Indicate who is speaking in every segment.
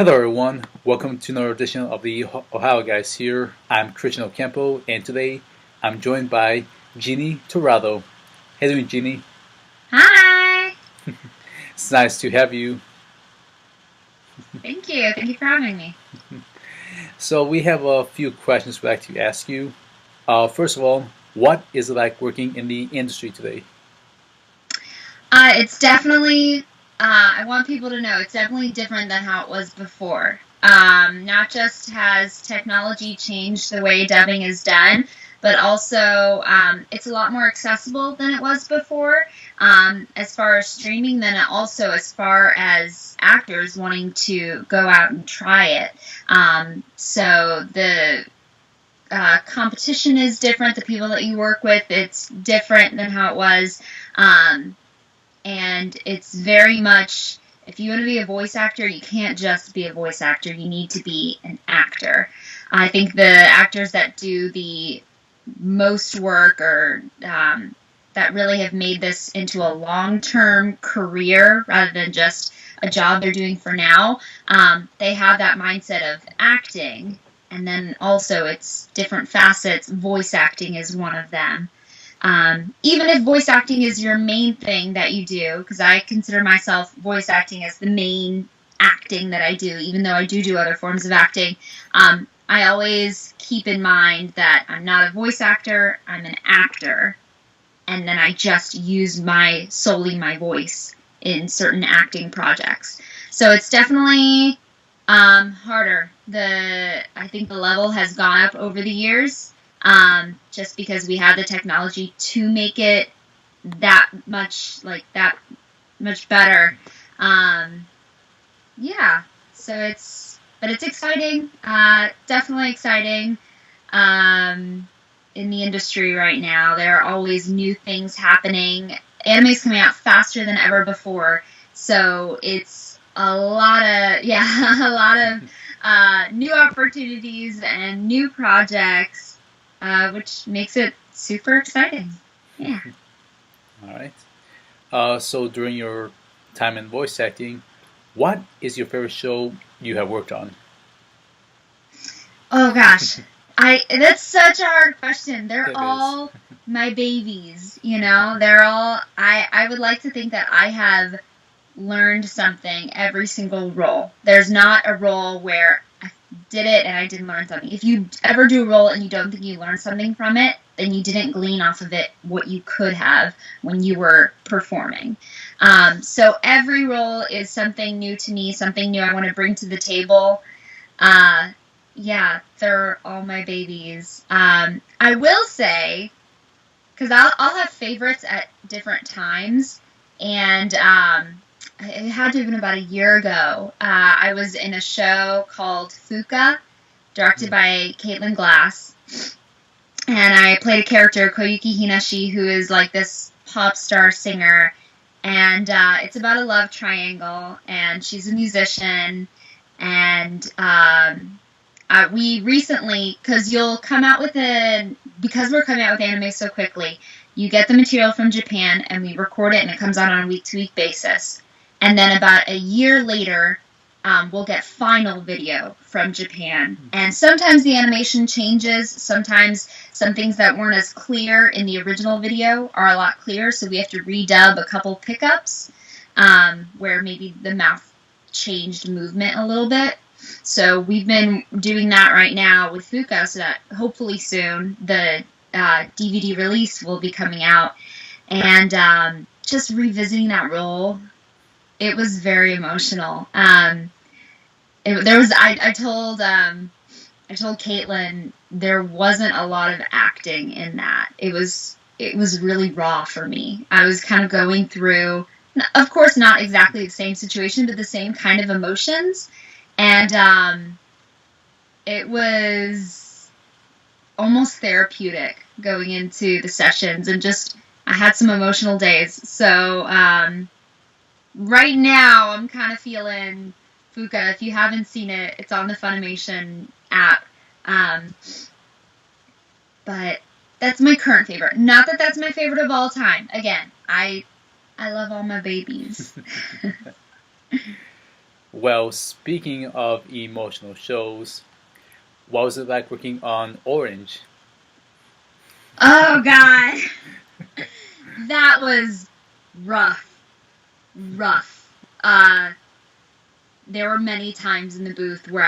Speaker 1: Hello everyone, welcome to another edition of the Ohio Guys here. I'm Christian Ocampo and today I'm joined by Jeannie Tirado. How you doing, Jeannie?
Speaker 2: Hi.
Speaker 1: It's nice to have you.
Speaker 2: Thank you. Thank you for having me.
Speaker 1: So we have a few questions we'd like to ask you. First of all, what is it like working in the industry today?
Speaker 2: It's definitely, I want people to know it's definitely different than how it was before. Not just has technology changed the way dubbing is done, but also it's a lot more accessible than it was before, as far as streaming, then also as far as actors wanting to go out and try it. So the competition is different. The people that you work with, it's different than how it was. Um, and it's very much, if you want to be a voice actor, you can't just be a voice actor. You need to be an actor. I think the actors that do the most work or that really have made this into a long-term career rather than just a job they're doing for now, they have that mindset of acting. And then also it's different facets. Voice acting is one of them. Even if voice acting is your main thing that you do, because I consider myself voice acting as the main acting that I do, even though I do other forms of acting, I always keep in mind that I'm not a voice actor, I'm an actor, and then I just use solely my voice in certain acting projects. So it's definitely harder. I think the level has gone up over the years, just because we have the technology to make it that much better. Um, yeah, so but it's exciting, definitely exciting. In the industry right now, there are always new things happening. Anime's coming out faster than ever before, so it's a lot of a lot of new opportunities and new projects, which makes it super exciting. Yeah.
Speaker 1: All right. So during your time in voice acting, what is your favorite show you have worked on?
Speaker 2: Oh gosh. That's such a hard question. They're
Speaker 1: It is.
Speaker 2: all my babies, you know? They're all I would like to think that I have learned something every single role. There's not a role where I did it and I didn't learn something. If you ever do a role and you don't think you learned something from it, then you didn't glean off of it what you could have when you were performing. So every role is something new to me, something new I want to bring to the table. Uh, yeah, they're all my babies. I will say, because I'll have favorites at different times, and it had to have been about a year ago. I was in a show called Fuka, directed by Caitlin Glass, and I played a character, Koyuki Hinashi, who is like this pop star singer, and it's about a love triangle, and she's a musician, and we recently, because we're coming out with anime so quickly, you get the material from Japan and we record it and it comes out on a week-to-week basis. And then about a year later, we'll get final video from Japan. And sometimes the animation changes. Sometimes some things that weren't as clear in the original video are a lot clearer, so we have to redub a couple pickups, where maybe the mouth changed movement a little bit. So we've been doing that right now with Fuka, so that hopefully soon the DVD release will be coming out. And just revisiting that role, it was very emotional. I told Caitlin there wasn't a lot of acting in that. It was really raw for me. I was kind of going through, of course, not exactly the same situation, but the same kind of emotions. And it was almost therapeutic going into the sessions, and just I had some emotional days. So right now I'm kind of feeling Fuka. If you haven't seen it, it's on the Funimation app. But that's my current favorite. Not that that's my favorite of all time. Again, I love all my babies.
Speaker 1: Well, speaking of emotional shows, what was it like working on Orange?
Speaker 2: Oh God, that was rough, rough. There were many times in the booth where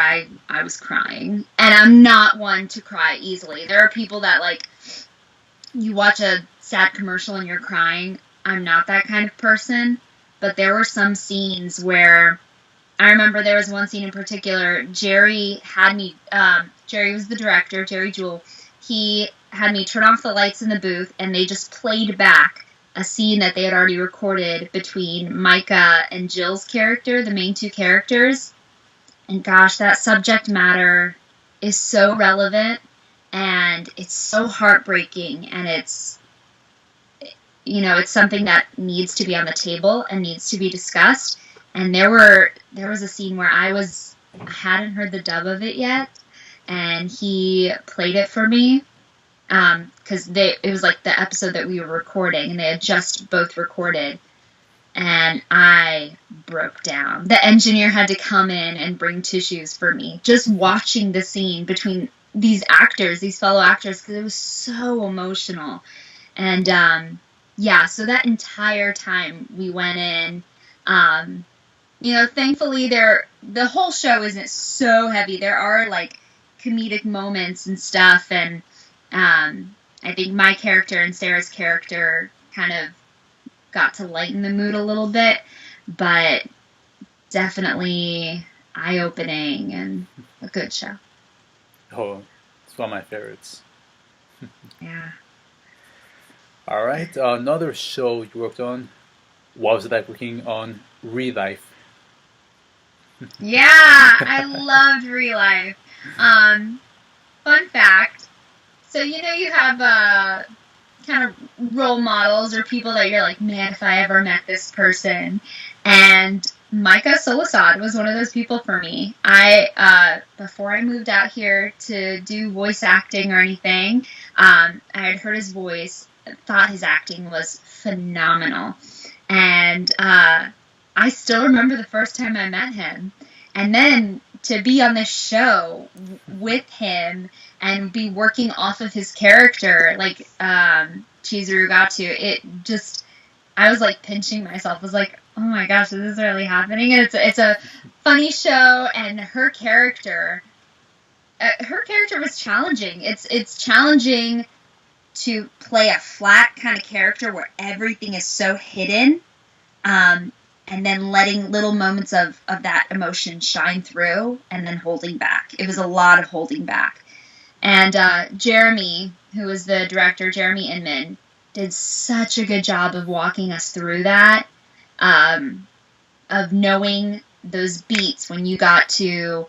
Speaker 2: I was crying, and I'm not one to cry easily. There are people that like you watch a sad commercial and you're crying. I'm not that kind of person, but there were some scenes where I remember there was one scene in particular. Jerry had me. Jerry was the director, Jerry Jewell. He had me turn off the lights in the booth, and they just played back a scene that they had already recorded between Micah and Jill's character, the main two characters. And gosh, that subject matter is so relevant, and it's so heartbreaking, and it's something that needs to be on the table and needs to be discussed. And there was a scene where I hadn't heard the dub of it yet, and he played it for me because it was like the episode that we were recording, and they had just both recorded, and I broke down. The engineer had to come in and bring tissues for me, just watching the scene between these actors, these fellow actors, because it was so emotional. And so that entire time we went in, thankfully the whole show isn't so heavy. There are like comedic moments and stuff, and I think my character and Sarah's character kind of got to lighten the mood a little bit, but definitely eye-opening and a good show.
Speaker 1: Oh, it's one of my favorites.
Speaker 2: Yeah.
Speaker 1: All right, another show you worked on. What was it like working on Relight?
Speaker 2: Yeah, I loved Relight. Fun fact. So, you have kind of role models or people that you're like, man, if I ever met this person. And Micah Solisad was one of those people for me. Before I moved out here to do voice acting or anything, I had heard his voice, thought his acting was phenomenal. And I still remember the first time I met him. And then to be on this show with him and be working off of his character, like Chizuru Gatu, I was like pinching myself. I was like, oh my gosh, is this really happening? And it's a funny show, and her character was challenging. It's challenging to play a flat kind of character where everything is so hidden, and then letting little moments of that emotion shine through, and then holding back. It was a lot of holding back. And Jeremy, who was the director, Jeremy Inman, did such a good job of walking us through that, of knowing those beats when you got to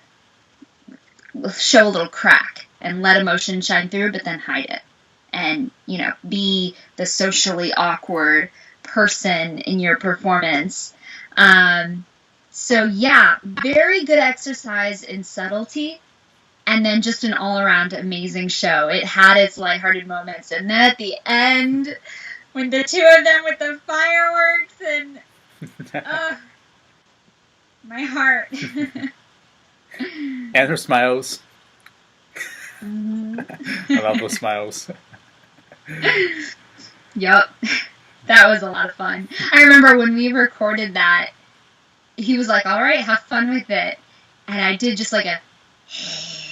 Speaker 2: show a little crack and let emotion shine through, but then hide it. And, be the socially awkward person in your performance. So yeah, very good exercise in subtlety, and then just an all-around amazing show. It had its lighthearted moments, and then at the end, when the two of them with the fireworks, and my heart.
Speaker 1: And her smiles. I love those smiles.
Speaker 2: Yep. That was a lot of fun. I remember when we recorded that, he was like, all right, have fun with it. And I did just like a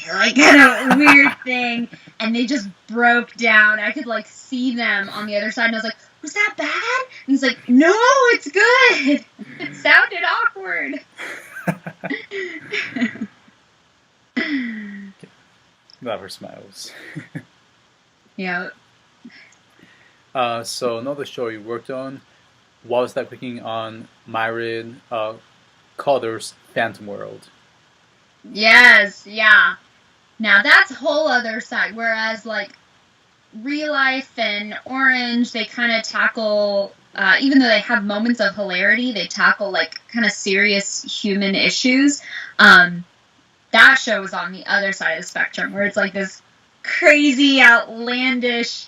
Speaker 2: kind of weird thing, and they just broke down. I could like see them on the other side, and I was like, was that bad? And he's like, no, it's good. It sounded awkward.
Speaker 1: Love her smiles.
Speaker 2: Yeah.
Speaker 1: So another show you worked on, what was that working on Myron Calder's Phantom World?
Speaker 2: Yes, yeah. Now that's a whole other side. Whereas like Relight and Orange, they kind of tackle, even though they have moments of hilarity, they tackle like kind of serious human issues. That show was on the other side of the spectrum, where it's like this crazy, outlandish,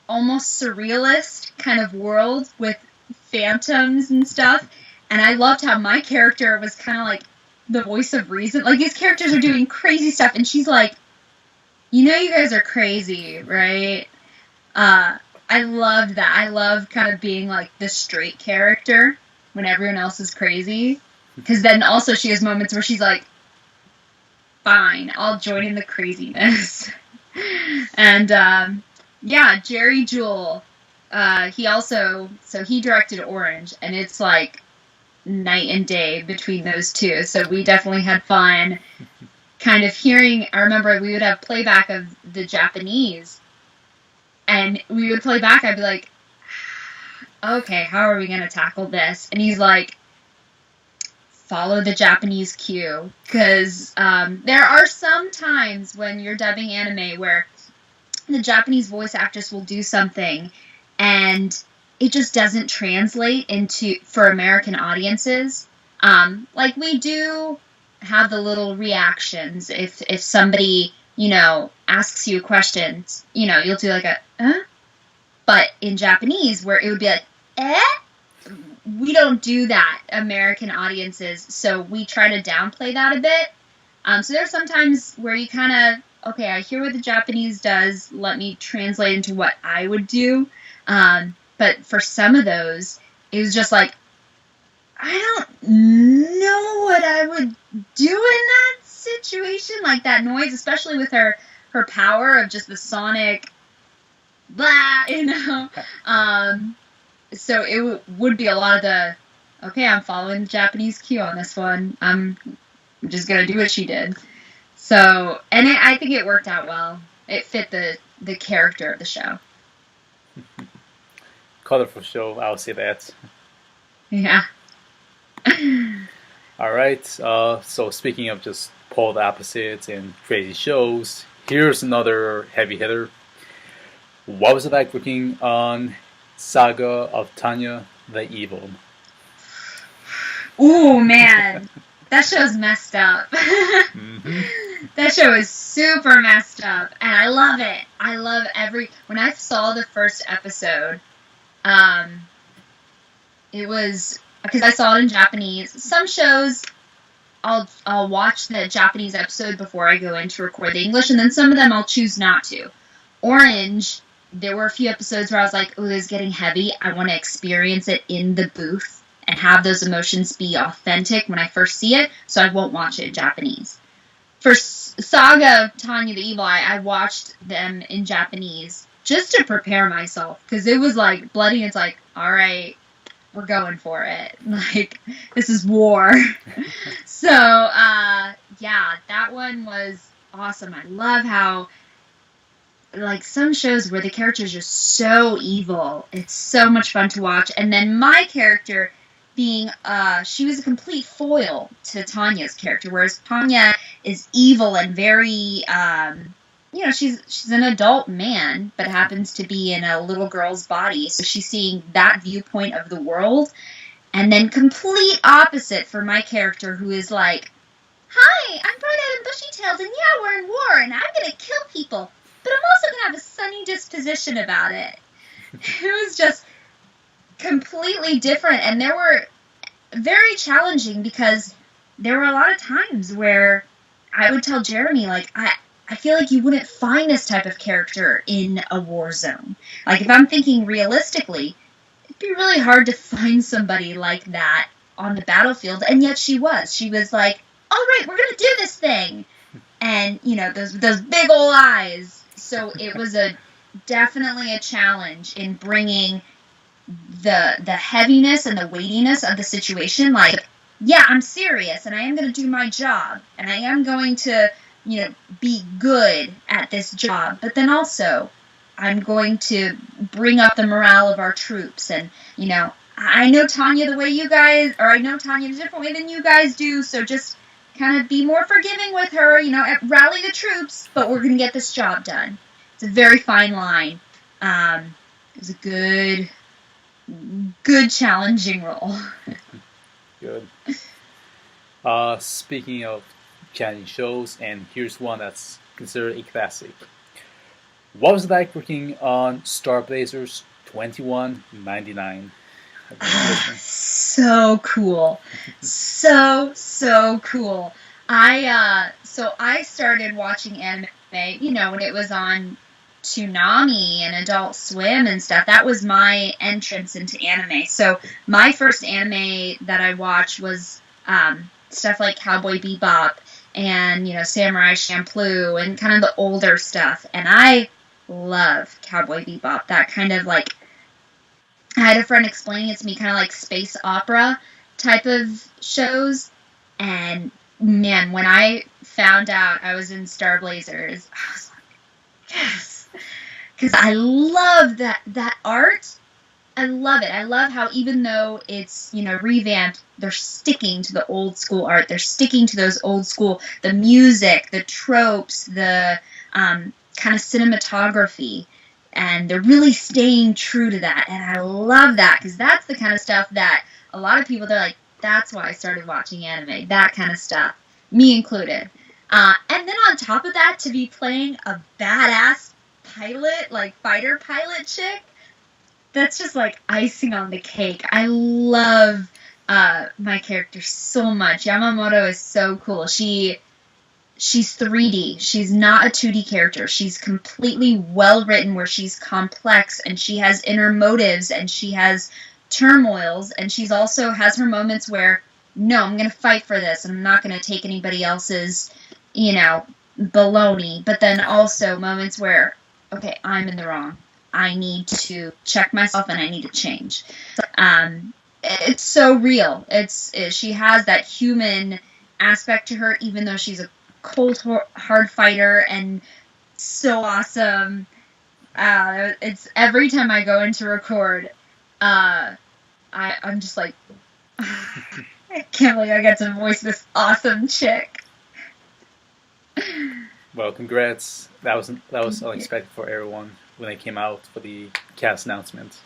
Speaker 2: almost surrealist kind of world with phantoms and stuff. And I loved how my character was kind of like the voice of reason. Like, these characters are doing crazy stuff, and she's like, you know, you guys are crazy, right? I love that. I love kind of being like the straight character when everyone else is crazy. Because then also she has moments where she's like, fine, I'll join in the craziness. And yeah, Jerry Jewell, he directed Orange, and it's like night and day between those two. So we definitely had fun kind of hearing. I remember we would have playback of the Japanese, and we would play back. I'd be like, okay, how are we going to tackle this? And he's like, follow the Japanese cue. Because there are some times when you're dubbing anime where the Japanese voice actress will do something and it just doesn't translate for American audiences. Like, we do have the little reactions. If somebody, asks you a question, you'll do like a, huh? But in Japanese, where it would be like, eh? We don't do that, American audiences, so we try to downplay that a bit. So there's sometimes where you kind of, okay, I hear what the Japanese does, let me translate into what I would do. But for some of those, it was just like, I don't know what I would do in that situation, like that noise, especially with her power of just the sonic blah, so it would be a lot of the, okay, I'm following the Japanese cue on this one. I'm just going to do what she did. So, and I think it worked out well. It fit the character of the show.
Speaker 1: Colorful show, I'll say that.
Speaker 2: Yeah.
Speaker 1: All right. So speaking of just polar opposites and crazy shows, here's another heavy hitter. What was it like working on Saga of Tanya, the Evil?
Speaker 2: Ooh, man. That show's messed up.
Speaker 1: Mm-hmm.
Speaker 2: That show is super messed up, and I love it. I love when I saw the first episode, it was, because I saw it in Japanese. Some shows, I'll watch the Japanese episode before I go in to record the English, and then some of them I'll choose not to. Orange, there were a few episodes where I was like, oh, this is getting heavy. I want to experience it in the booth and have those emotions be authentic when I first see it, so I won't watch it in Japanese. For Saga of Tanya the Evil, I watched them in Japanese just to prepare myself, because it was like bloody. It's like, all right, we're going for it. Like, this is war. So, yeah, that one was awesome. I love how, like, some shows where the characters are so evil, it's so much fun to watch. And then my character being, she was a complete foil to Tanya's character, whereas Tanya is evil and very, she's an adult man, but happens to be in a little girl's body, so she's seeing that viewpoint of the world. And then complete opposite for my character, who is like, hi, I'm bright-eyed and bushy-tailed, and yeah, we're in war, and I'm gonna kill people, but I'm also gonna have a sunny disposition about it. It was just completely different, and they were very challenging, because there were a lot of times where I would tell Jeremy, like, I feel like you wouldn't find this type of character in a war zone. Like, if I'm thinking realistically, it'd be really hard to find somebody like that on the battlefield, and yet she was. She was like, all right, we're going to do this thing. And, those big old eyes. So it was definitely a challenge in bringing the heaviness and the weightiness of the situation. Like, yeah, I'm serious, and I am going to do my job, and I am going to, be good at this job. But then also, I'm going to bring up the morale of our troops. And, I know Tanya the way you guys, or I know Tanya a different way than you guys do, so just kind of be more forgiving with her, rally the troops, but we're going to get this job done. It's a very fine line. It was a good challenging role.
Speaker 1: Good. Speaking of challenging shows, and here's one that's considered a classic. What was it like working on Star Blazers 2199?
Speaker 2: so cool. So cool. So I started watching anime, when it was on Toonami and Adult Swim and stuff. That was my entrance into anime. So my first anime that I watched was stuff like Cowboy Bebop and, Samurai Champloo and kind of the older stuff. And I love Cowboy Bebop. That kind of like, I had a friend explaining it to me, kind of like space opera type of shows. And man, when I found out I was in Star Blazers, I was like, yes, because I love that art. I love it. I love how even though it's, revamped, they're sticking to the old school art. They're sticking to those old school, the music, the tropes, the kind of cinematography. And they're really staying true to that. And I love that because that's the kind of stuff that a lot of people, they're like, that's why I started watching anime. That kind of stuff. Me included. And then on top of that, to be playing a badass pilot, like fighter pilot chick, that's just like icing on the cake. I love my character so much. Yamamoto is so cool. She's 3D. She's not a 2D character. She's completely well written, where she's complex and she has inner motives and she has turmoils, and she's also has her moments where, no, I'm going to fight for this and I'm not going to take anybody else's, baloney. But then also moments where, okay, I'm in the wrong. I need to check myself and I need to change. It's so real. She has that human aspect to her, even though she's a cold, hard fighter and so awesome. It's every time I go into record, I'm just like, I can't believe I got to voice this awesome chick.
Speaker 1: Well, congrats. That was unexpected for everyone when they came out for the cast announcement.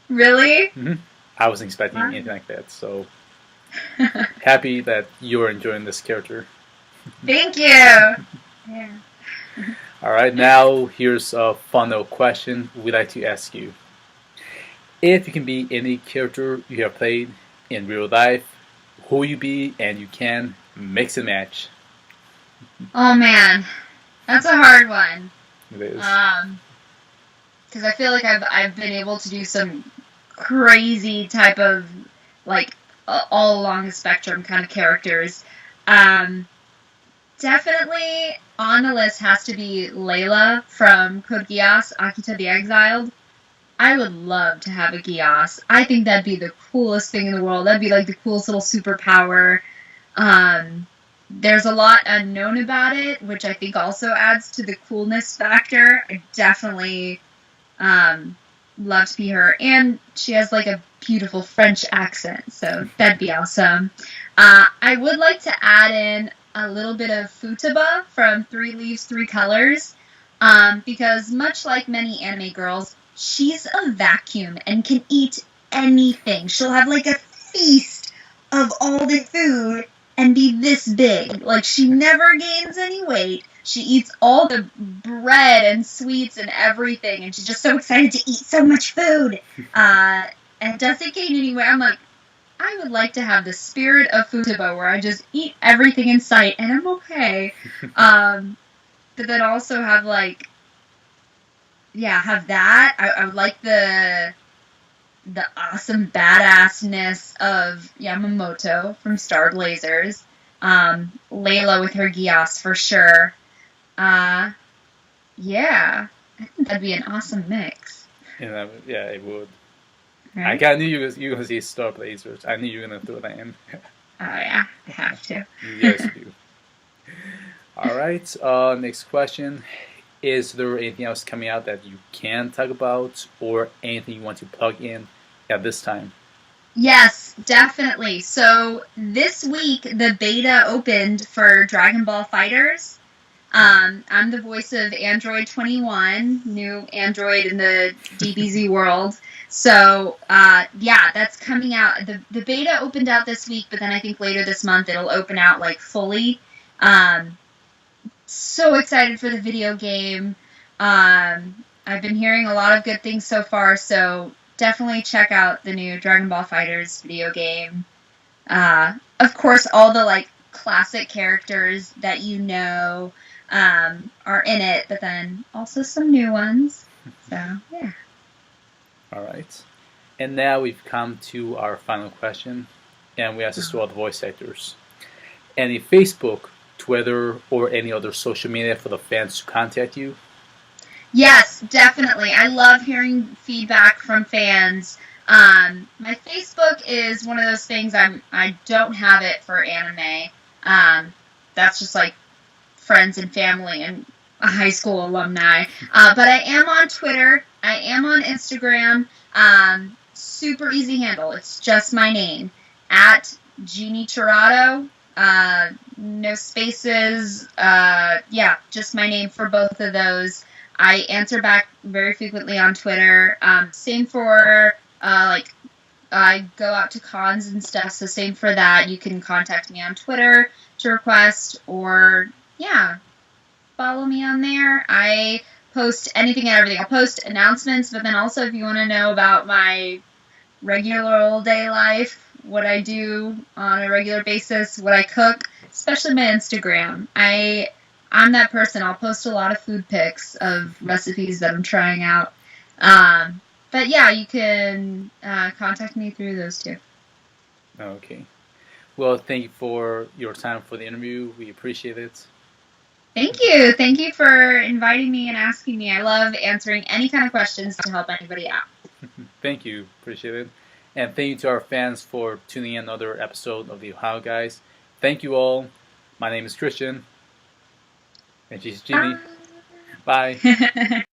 Speaker 2: Really?
Speaker 1: Mm-hmm. I wasn't expecting anything like that, so happy that you're enjoying this character.
Speaker 2: Thank you. Yeah.
Speaker 1: All right, now here's a final question we'd like to ask you. If you can be any character you have played in real life, who will you be, and you can mix and match?
Speaker 2: Oh man, that's a hard one.
Speaker 1: It is.
Speaker 2: Because I feel like I've been able to do some crazy type of, like, all along the spectrum kind of characters. Definitely on the list has to be Layla from Code Geass, Akita the Exiled. I would love to have a Geass. I think that'd be the coolest thing in the world. That'd be like the coolest little superpower. There's a lot unknown about it, which I think also adds to the coolness factor. I definitely love to be her. And she has like a beautiful French accent, so that'd be awesome. I would like to add in a little bit of Futaba from Three Leaves, Three Colors, because much like many anime girls, she's a vacuum and can eat anything. She'll have like a feast of all the food and be this big. Like, she never gains any weight. She eats all the bread and sweets and everything, and she's just so excited to eat so much food. And doesn't gain any weight. I'm like, I would like to have the spirit of Futaba, where I just eat everything in sight and I'm okay. But then also have like, have that. I would like the awesome badassness of Yamamoto from Star Blazers. Layla with her Geass for sure. I think that'd be an awesome mix.
Speaker 1: Yeah, it would.
Speaker 2: Right?
Speaker 1: I knew you were going to say Star Blazers. I knew you were going to throw that in.
Speaker 2: Oh yeah, I have to.
Speaker 1: Yes, you do. All right, next question. Is there anything else coming out that you can talk about, or anything you want to plug in at this time?
Speaker 2: Yes, definitely. So this week, the beta opened for Dragon Ball FighterZ. I'm the voice of Android 21, new android in the DBZ world. So, that's coming out. The beta opened out this week, but then I think later this month it'll open out, like, fully. So excited for the video game. I've been hearing a lot of good things so far, so definitely check out the new Dragon Ball FighterZ video game. Of course, all the like classic characters that you know are in it, but then also some new ones. So yeah.
Speaker 1: All right. And now we've come to our final question, and we ask this to all the voice actors. Any Facebook, Twitter, or any other social media for the fans to contact you?
Speaker 2: Yes, definitely. I love hearing feedback from fans. My Facebook is one of those things I don't have it for anime. That's just like friends and family and high school alumni. But I am on Twitter. I am on Instagram. Super easy handle. It's just my name at Jeannie Tirado. No spaces. Yeah, just my name for both of those. I answer back very frequently on Twitter. Same for like I go out to cons and stuff, so same for that. You can contact me on Twitter to request, or yeah, follow me on there. I post anything and everything. I'll post announcements, but then also if you want to know about my regular old day life, what I do on a regular basis, what I cook, especially my Instagram. I'm that person. I'll post a lot of food pics of recipes that I'm trying out. But yeah, you can contact me through those two.
Speaker 1: Okay. Well, thank you for your time for the interview. We appreciate it.
Speaker 2: Thank you. Thank you for inviting me and asking me. I love answering any kind of questions to help anybody out.
Speaker 1: Thank you. Appreciate it. And thank you to our fans for tuning in another episode of the Ohio Guys. Thank you all. My name is Christian. And she's Jeannie. Bye.